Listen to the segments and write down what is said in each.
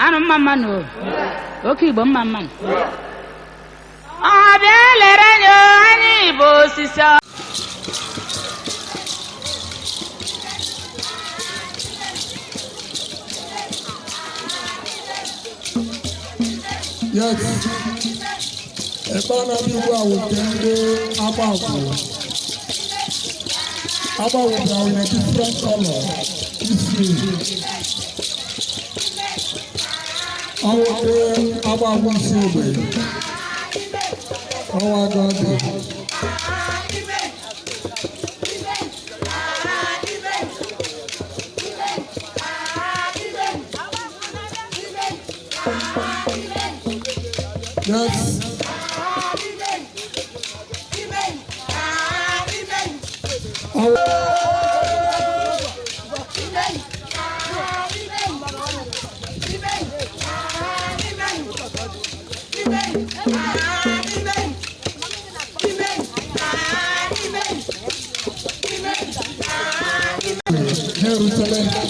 anụ mma mmanụ oke Igbo mma mmanụ ọ bịa lere anya anyị Igbo osisi Yes. Ebana people are working Abawu. Abawu are in a different color. Abawu silver. Oh my God. Yes. Jerusalem.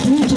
DJ.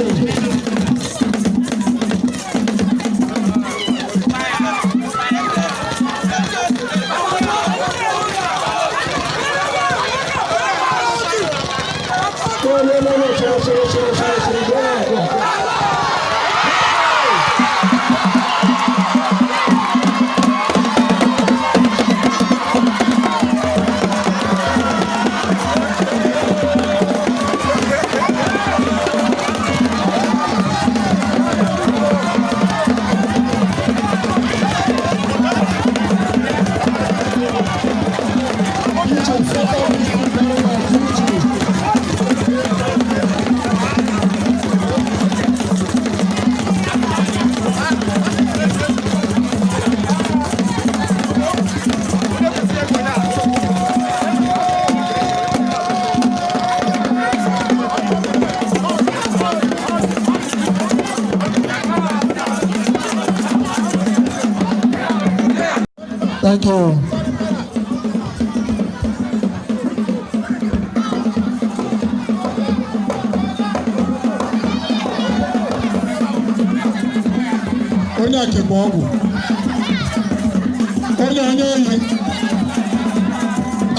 Thank you. Onye akịkpa ọgwụ, onye oyi,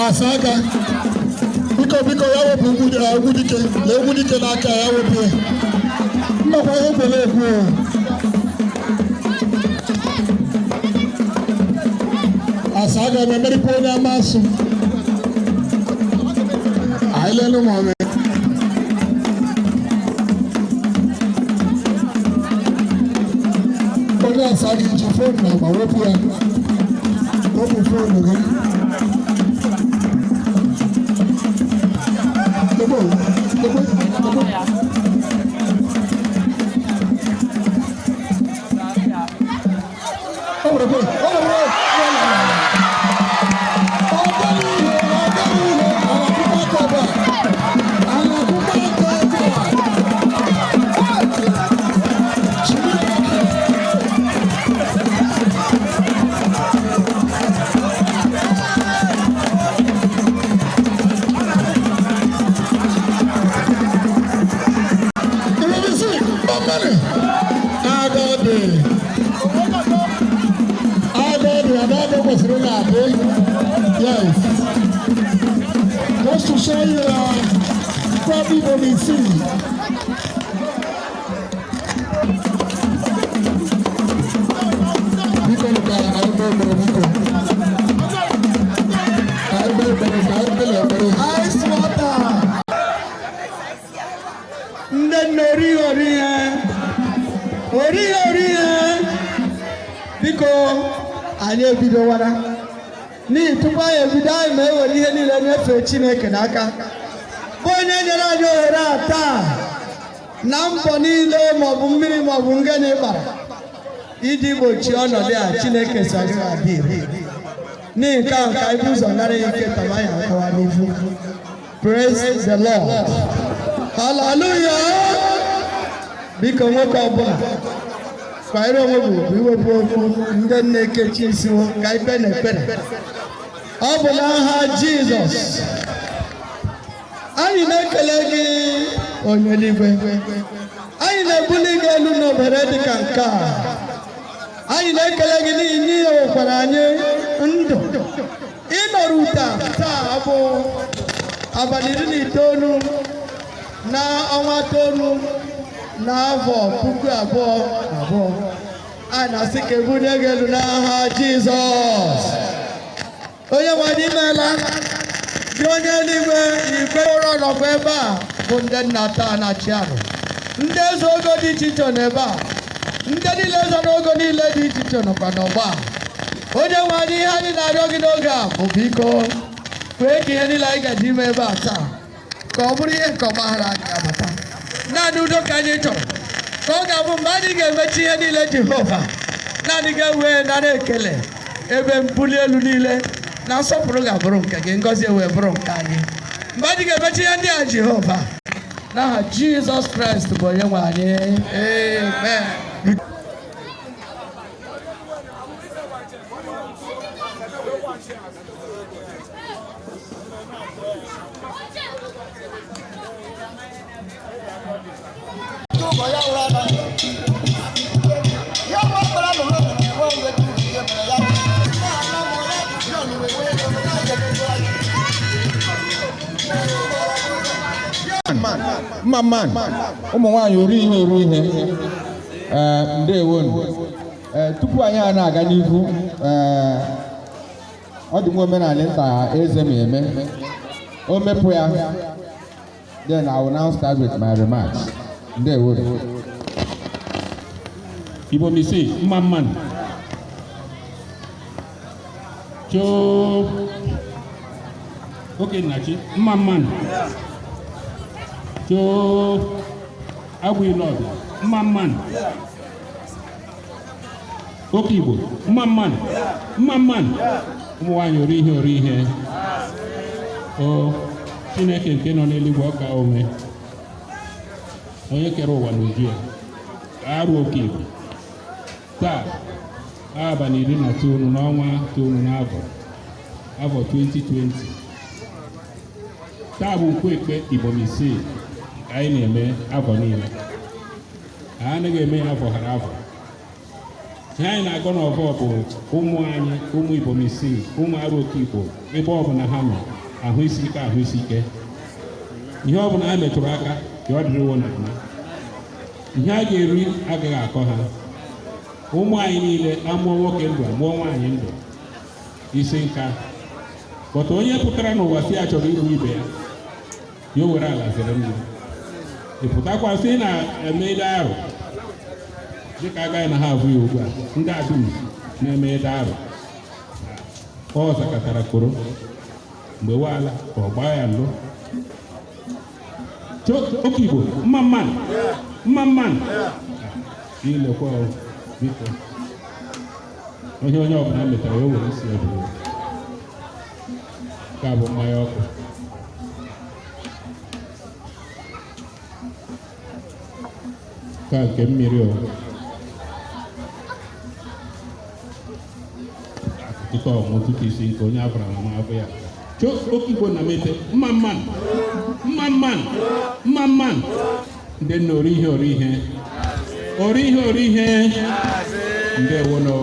asa aka, biko ya wepụ egwu dike, na egwu dike n'aka ya wepụ ya. Nnọkwa ihe kwere ekwu ya. Asa aka na-emerikwa onye amasị. Anyị lelu ma ọ mee. Onye asa gị ji fon na agba wepụ ya. Wepụ fon gị. Yes. Just to show you probably what we see. Ice water. Because I need to do what n'ihi tupu anyị ebido anyị ma ewere ihe niile nyefee Chineke n'aka bụ onye nyere anyị ohere a taa na mbọ niile maọbụ mmiri maọbụ ngene gbara iji gbochie ọnọdụ a Chineke si anyị adị ire n'ihi nke ahụ ka anyị bụ ụzọ nara ya ike tama ya akọwa n'ihu. Praise the Lord. Hallelujah. Biko nwoke ọbụla kwanyere onwe bụ iwepụ okwu ndị na-ekechi isiwo ka ikpe na ekpere. Ọ bụ n'aha Jizọs anyị na-ekele gị onye eluigwe, anyị na-ebuli gị elu n'obere dị ka nke a. Anyị na-ekele gị n'ihi na ị nyekwara anyị ndụ ịnọrọ taa bụ abalị 19 na ọnwa 9 n'afọ 2022. Anyị na-asị ka ebunye gị elu n'aha Jizọs. Onye nwanyị imeela gị onye eluigwe igwe ụrọ nọkwa ebe a bụ ndị nna taa na chi ahụ, ndị eze ogo dị iche iche nọ ebe a, ndị niile eze n'ogo niile dị iche iche nọkwa n'ọgba. Onye nwanyị ihe anyị na-arịọ gị n'oge a bụ biko kwee ka ihe niile anyị gaji ime ebe a taa ka ọ bụrụ ihe nke ọgbaghara ga-abata. Naanị udo ka anyị chọrọ ka ọ ga-abụ mgbe anyị ga-emechi ihe niile Jehova, naanị ga-ewe nara ekele ebe mbuli elu niile na nsọpụrụ ga-abụrụ nke gị, ngọzi wee bụrụ nke anyị mgbe anyị ga-emechi ihe ndị a Jehova, n'aha Jizọs Kraịst bụ onye nwe anyị. Amen. Mma ụmụ nwaanyị ori ihe ndewo. Tupu anyị a na-aga n'ihu, ọ dị nwa omenala nta eze ma eme o mepụ ya, then I will now start with my remarks. Ndewo. Igbo misi mma cho oke nnachi mma cho agwilod mma oke Igbo mma ụmụ nwaanyị ori ihe o Chineke nke nọ n'eluigwe ọka ome onye kere ụwa n'uju ya arụ oke Igbo taa abalị 19 n'ọnwa 9 n'afọ 2020. Taa bụ Nkwekwe Ibom Isii ka anyị na-eme afọ niile. A anaghị eme ya afọ hara afọ. Ihe anyị na-agọ n'ọbọ bụ ụmụ anyị, ụmụ Ibom Isii, ụmụ arụ Okigbo, ebe ọbụla ha nọ, ahụ isi ike. Ihe ọbụla ha metụrụ aka ka ọ dịrịwo na ha. Ihe a ga-eri agaghị akọ ha. Ụmụ anyị niile amụọ nwoke ndụ, amụọ nwaanyị ndụ, isi nka. Bọta onye pụtara n'ụwa si ya chọrọ iru ibe ya, ya o were ala zere ndụ. Ị pụtakwa sị na-eme ide arụ dịka agaghị na ha abụ ya ugbu a. Ndị adum na-eme ide arụ. Ọ zakọtara koro mgbe waala ka ọ gbaa ya ndụ. Okigbo mma mmanụ ilekwa biko onye ọbụla metara ya o were isi eburu ka bụ mmanya ọkụ. Ka nke mmiri akụkọ ọmụtụtụ isi nke onye afọrọ na afọ ya. Okigbo na mete mma mmanụ ndị nna ori ihe ndewono.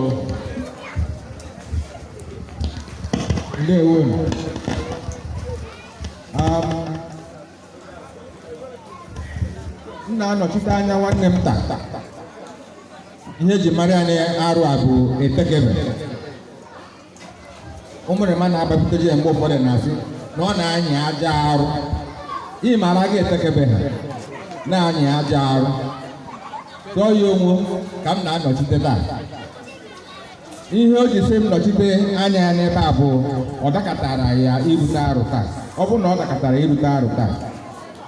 M na-anọchite anya nwanne m taa. Ihe eji mara ya na-arụ a bụ etekebe. Ụmụrịma na-agbapụta ya mgbe ụfọdụ na-asị na ọ na-anyị aja arụ. Ị mara gị etekebe ha na-anyị aja arụ. Tụọ ya onwe ka m na-anọchite taa. Ihe o ji sị m nọchite anya ya n'ebe a bụ ọ dakọtara ya irute arụ taa. Ọ bụrụ na ọ dakọtara irute arụ taa,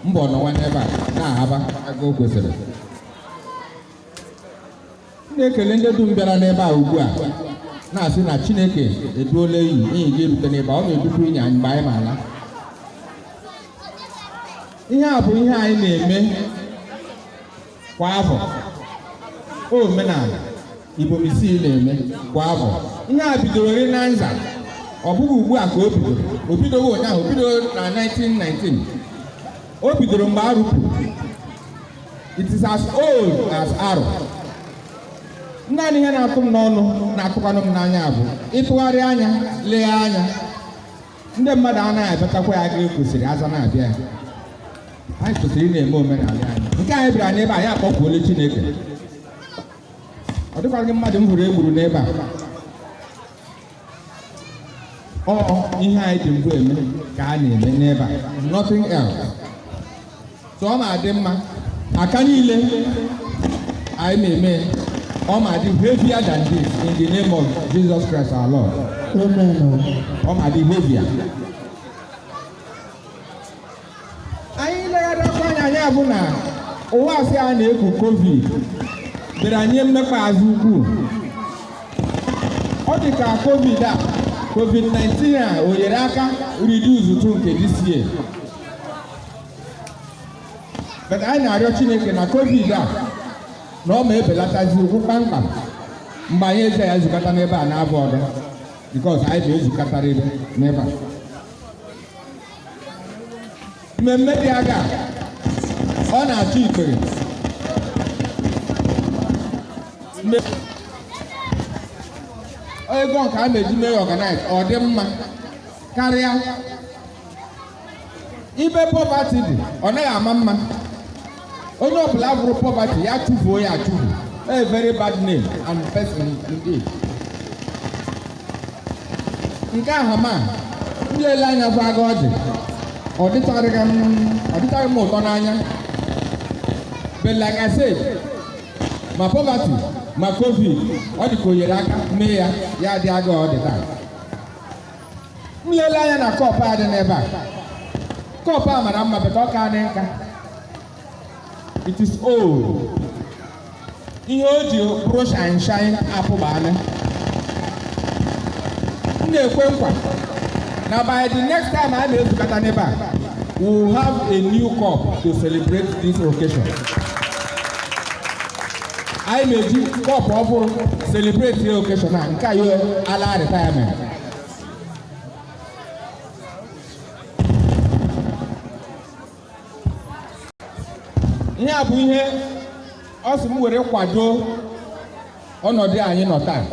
mbọ nọwa n'ebe a na-ahaba aka o kwesịrị. M na-ekele ndị dum bịara n'ebe a ugbu a na-asị na Chineke eduola iyi gị erute n'ebe a. Ọ ga-edukwu inye anyị mgbe anyị ma ala. Ihe a bụ ihe anyị na-eme kwa afọ. Omenala Ibom Isii na-eme kwa afọ. Ihe a bidoro na Nza, ọ bụghị ugbu a ka o bidoro. O bidoghị ụnyaahụ, o bidoro na 1919. O bidoro mgbe arụ pụrụ. It is as old as arụ. Naanị ihe na-atụ m n'ọnụ na-atụkwanụ m n'anya bụ ịtụgharị anya lee anya. Ndị mmadụ anaghị abịatakwa ya ga kwesịrị aza na-abịa ya. Anyị kwesịrị ị na-eme omenala anyị. Nke anyị bịara n'ebe a ya akpọkwuole Chineke. Ọ dịkwaghị mmadụ m hụrụ egburu n'ebe a. Ọ ihe anyị ji mbụ eme ka a na-eme n'ebe a. Nothing else. So ọ ma-adị mma. Aka niile anyị na-eme ọ ma-adị heavier than this in the name of Jesus Christ our Lord. Amen. Ọ ma-adị heavier. Anyị legharakwa anya ya bụ na ụwa asị a na-ekwu COVID bịara nye mmekpa azụ ukwuu. Ọ dị ka COVID-19 a o nyere aka reduce to nke this year. But anyị na-arịọ Chineke na COVID a na ọ ma ebelatazi okwu kpamkpam mgbe anyị eze ya zukọta n'ebe a na-abụ ọdọ, because anyị na-ezukọtarịrị n'ebe a. Mmemme dị aga ọ na-achọ ikpere. Ego nke a na-eji mee organize ọ dị mma karịa ibe poverty dị ọ naghị ama mma. Onye ọbụla bụrụ poverty ya tụfuo ya atụfu. A very bad name and person indeed. Nke ahụ ma ndị ele anya bụ aga ọ dị ọ dịtarị m ụtọ n'anya. But like I said, ma poverty ma COVID ọ dị ka o nyere aka mee ya dị aga ọ dị taa. M lele anya na kọpụ a dị n'ebe a. Kọpụ a mara mma beta ọ ka dị nka. It is old. Ihe o ji brush and shine apụbaala. M na-ekwe nkwa na by the next time a na-ezukọta n'ebe a, we will have a new cup to celebrate this occasion. anyị na-eji kọpụ ọhụrụ celebrate occasion a nke anyị ala retirement. Ihe a bụ ihe ọ sị m were kwado ọnọdụ anyị nọ taa.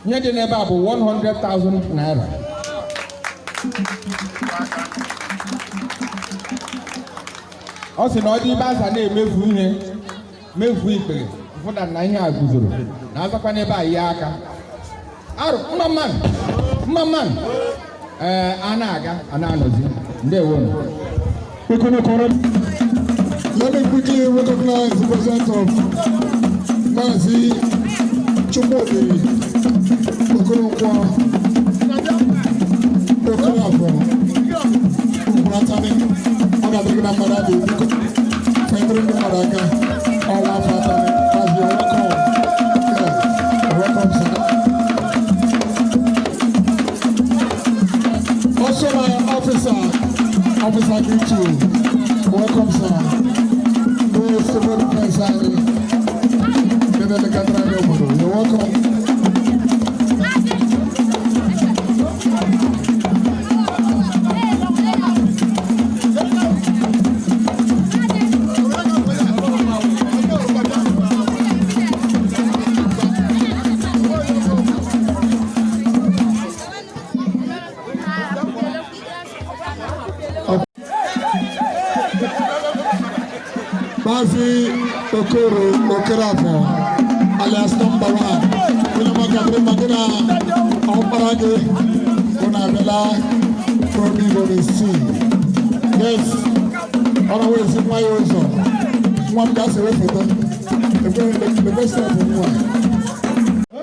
Ihe dị n'ebe a bụ 100,000 naira. Ọ sị na ọ dị ibe aza na-emefu ihe mefu ikpere fụda na ihe a guzoro na azakwa n'ebe a ihe aka arụ mma a na-aga a na-anọzi ndewo. Let me quickly recognize the presence of Mazi Chumodi Okoronkwa Okorafo Bratani Ogadrina Maradi Fendrin Maraga Ola Fatani Mazi welcome sir. Also my officer Gitu, welcome sir. You're welcome. Mazi Okorafo, alias number 1. William Gabriel Magina, Omparage, Unabella, Promi C. Yes, always in my own song. One does away for them. The best of the one.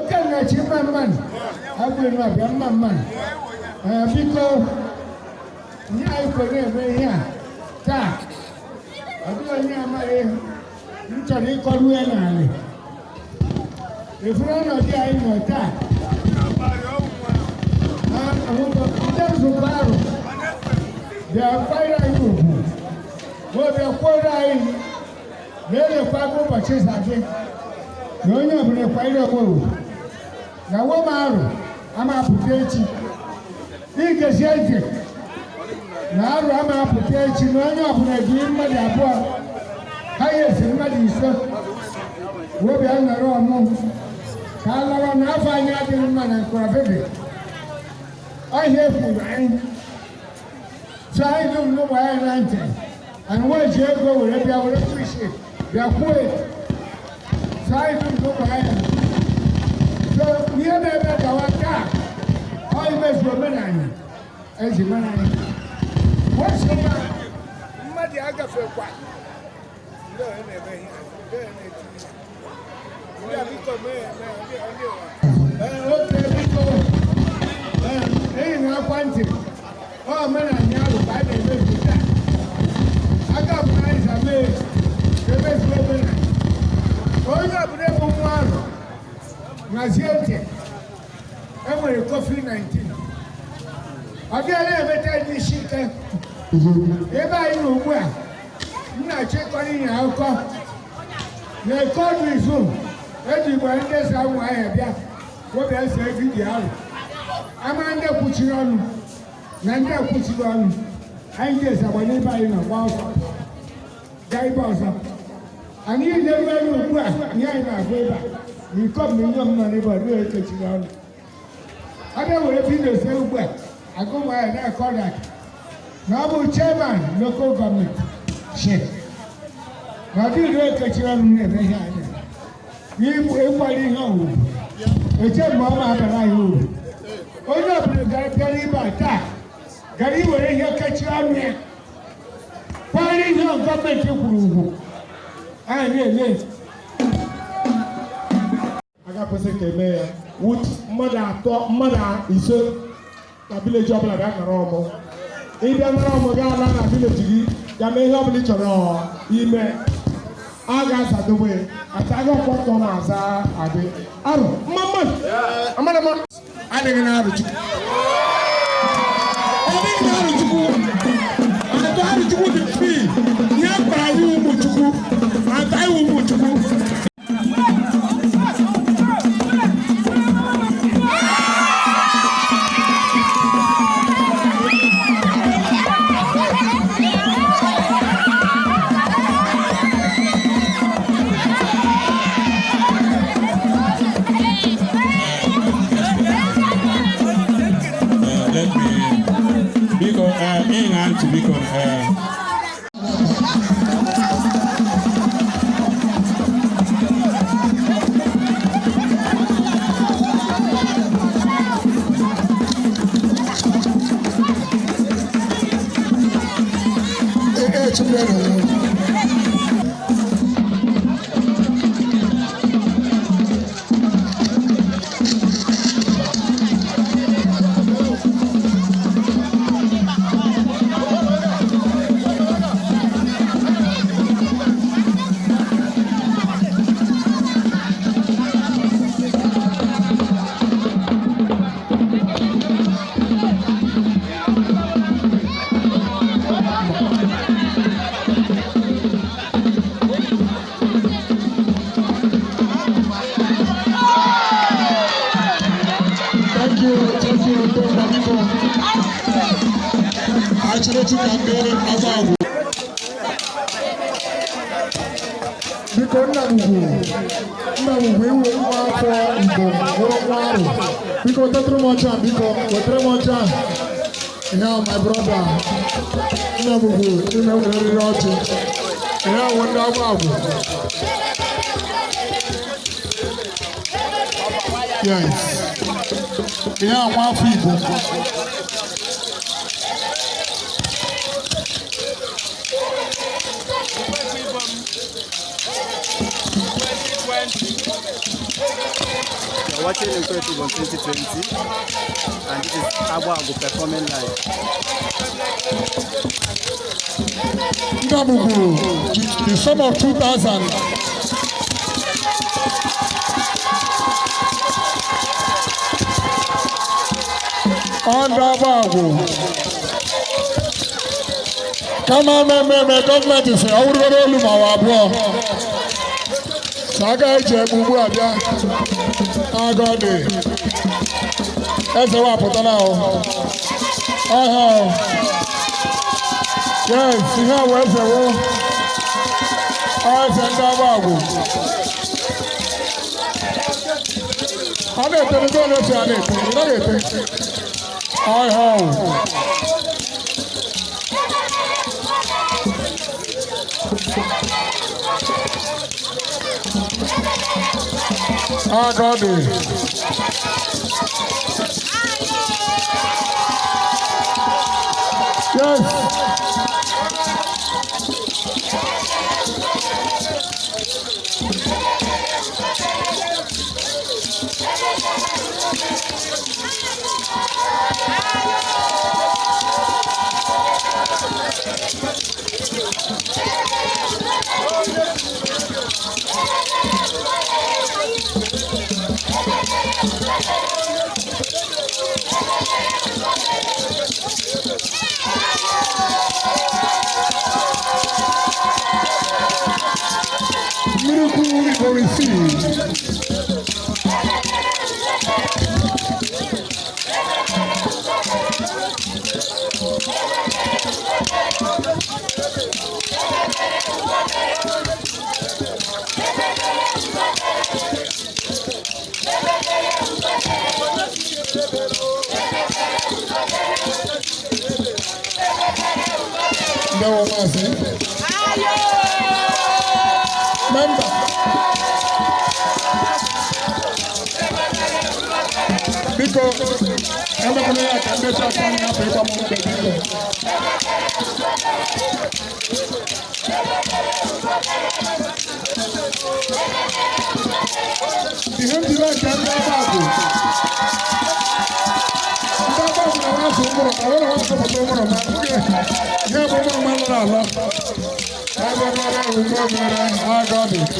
Okay, that's your man. I will not be a man. Because I could be here. Ọdún ní àmàlẹ́ nítorí kọ́lú ẹ̀ náà ni. Ìfúnná náà dé àyè náà tà. Àwọn ọ̀dọ́ báàrù bẹ̀ àkọ́yà yìí òkú. Wọ́n bẹ̀ kọ́ra yìí lẹ́lẹ̀ pàgó bàtí sàdé. Lọ́yìn àbúrò pàìlẹ̀ kọ́rò. Ìyàwó máa rò á máa pùtẹ́ ẹ̀kí. Ní ìkẹsí ẹ̀jẹ̀. Na aru ama apụta echi na onye ọbụla ji mmadụ abụọ ha ya esi mmadụ ise obi aṅụrị ọmụ ka a lawa n'afọ anyị adịghị mma na nkorobịa ọhịa efuru anyị so anyị dum n'ụmụ anyị na ntị anyị wee ji ego were bịa were kwushi bịa kwuo so anyị dum n'ụmụ anyị so ihe na-eme gawa taa ọ imezu omenala eji mara anyị. What's the matter? Mmadụ agafekwa. Ndị ọrụ na-eme ihe. Ndị abịkọ mee. Oge biko. Eyi na akwa ntị. Ọ mere anyị alụ ka a na-emezu taa. Aka bụ na ịza mee. Emezu obere. Onye ọbụla bụ nwa ahụ. Nazie ntị. Enwere COVID-19. Ọ bịara emeta ndị isi ike. Ebe anyị nọ ugbu a, m na-achịkọ ihe akụkọ na-ekọdụ izu eji igbe ndị eze ụmụ ahịa bịa obi eze vidiyo ahụ ama ndị kwuchiri ọnụ na ndị ekwuchiri ọnụ anyị ji eze agba n'ebe anyị nọ gba ọsọ gaa ibe ọzọ anyị na-eru elu ugbu a ihe anyị na-agụ ebe a na ikom na inyom nọ n'ebe ọ dịghị ekechiri ọnụ abịa were vidiyo ese ugbu a agụ ụmụ ahịa na-ekọ dat na ọ bụ chairman local government ship na ọ dịghị ekechiri ọnụ na-eme ihe anya ịkwara ihe owuwu eche mgbe ọ ma-abara anyị uru onye ọbụla gara ibe a taa gara iwere ihe kechiri ọnụ ya kwara ihe gọọmenti kwuru ugwu anyị na-eme agapụsị ka eme ya mmadụ ise na vileji ọbụla ga-akara ọmụ ịbịa nara ọmụ gị ala na vileji gị ya mee ihe ọbụla ị chọrọ ime a ga-azadobe ataghị ọkpọtọ na-aza adị arụ mmadụ adịghị na-arụ Chukwu ọ dịghị na-arụ Chukwu atụ arụ Chukwu dị mfe ihe kpara anyị ụmụ Chukwu ata anyị ụmụ Chukwu Asịrịchi ka ndị azụ agwụ. Biko nna bugwu iwu nwa afọ Igbo bụrụ nwa arụ. Biko wetara m ọcha biko wetara m ọcha. Ihe ahụ my brother. Nna bugwu ime weriri ọchị. Ihe ahụ ndị agwụ agwụ. Yes. Ihe ahụ nwa afọ Igbo. You're watching Incredible on 2020, and this is Agbo performing live. Ndabugu, the sum of 2,000. On Dabagu. Come on, government is already Lumawabo. Saga Jebubu Abia. Agodi. That's what I put on now. Yes, you know where's the war? Send Dabagu. I don't know I got it. Yes. Miracle we will receive. No one member. Because I'm not going to let them come up with I got it.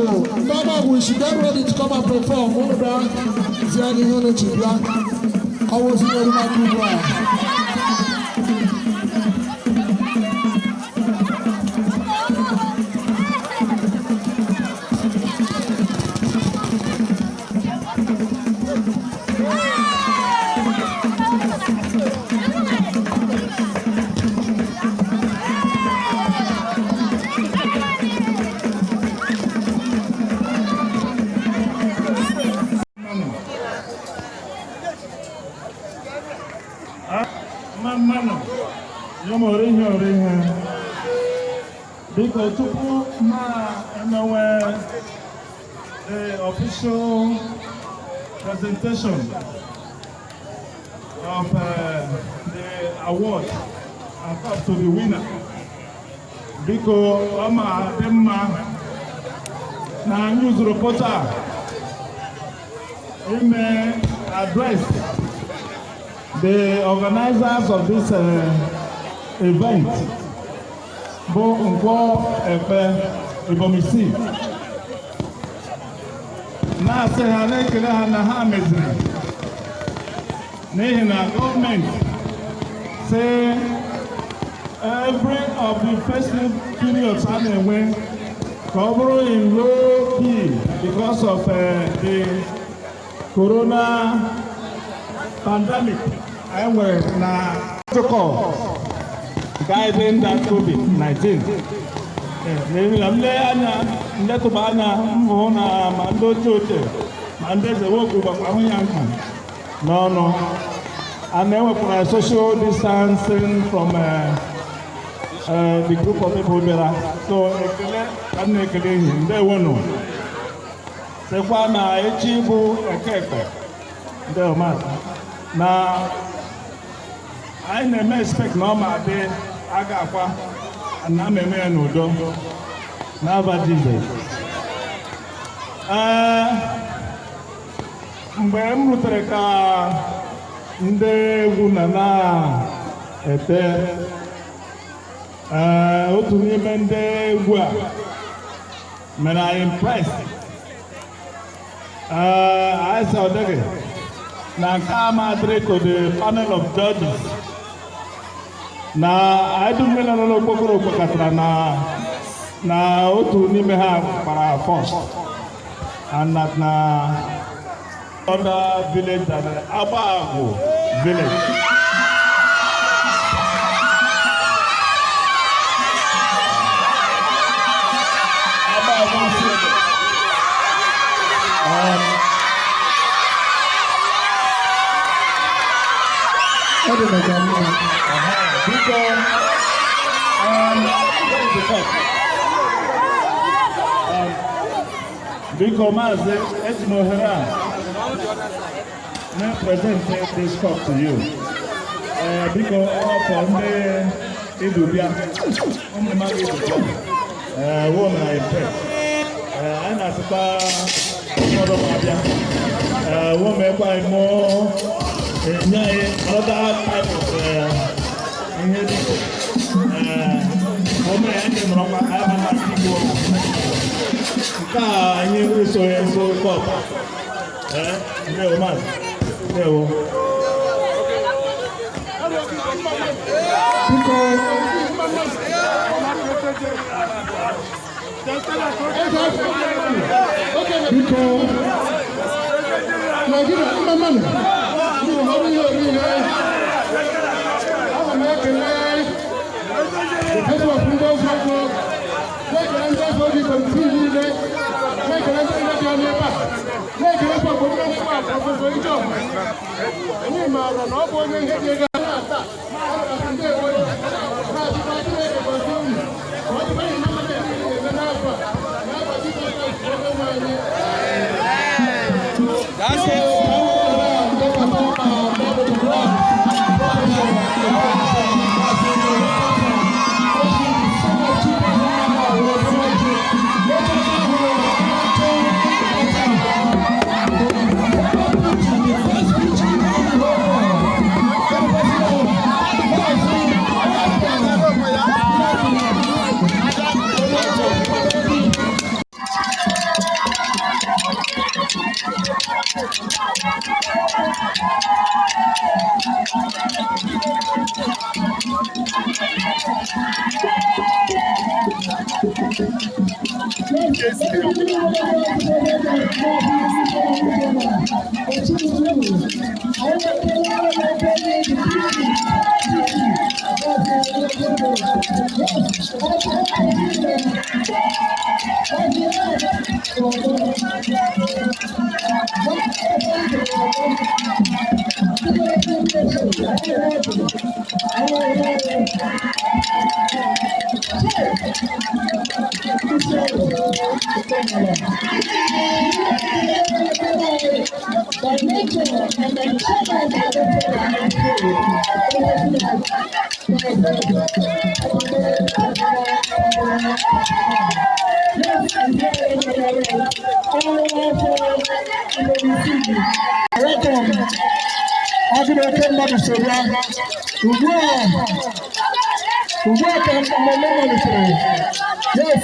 we should get ready to come and perform. One of them is the unity. I was here in my good life. Because the official presentation of the award and up to the winner. Because na news reporter address the organizers of this event. Bo Ngwo Efe Ibomisi na se ha na-ekele ha na ha meziri n'ihi na gọọmenti say every of the festive periods a na-enwe ka ọ bụrụ in low key because of the corona pandemic anyị nwere na protocol guiding that COVID-19. No. And then we put social distancing from the group of people there. So, they won't know. Now, I never expect normal day. Agakwa na mmemme n'udo n'aba Jizọs. Mgbe m rutere ka ndị egwu na-ete otu n'ime ndị egwu a mere anyị impressed. I saw na nke a madịrị to the panel of judges. Na aidu mmele nọ n'okpokoro okpokọtara na otu n'ime ha kpara first and that na other village and Agbaagwu village. Because Mazi Ejimohera may present this cup to you. Because all from the Idubia, woman I pray. And as far as woman by more other type of woman and wrong. I anyị so kọp ndị man ewo biko Yes.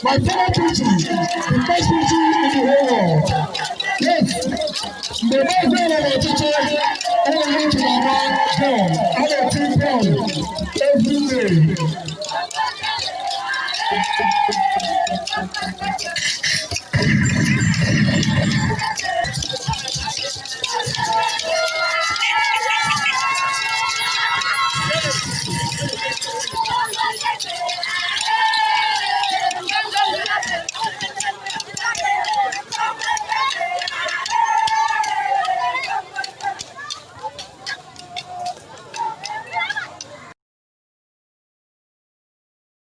My fellow preaching, the best preaching in the whole world. Yes. The best man of our teacher, all went to John, our team John, every day.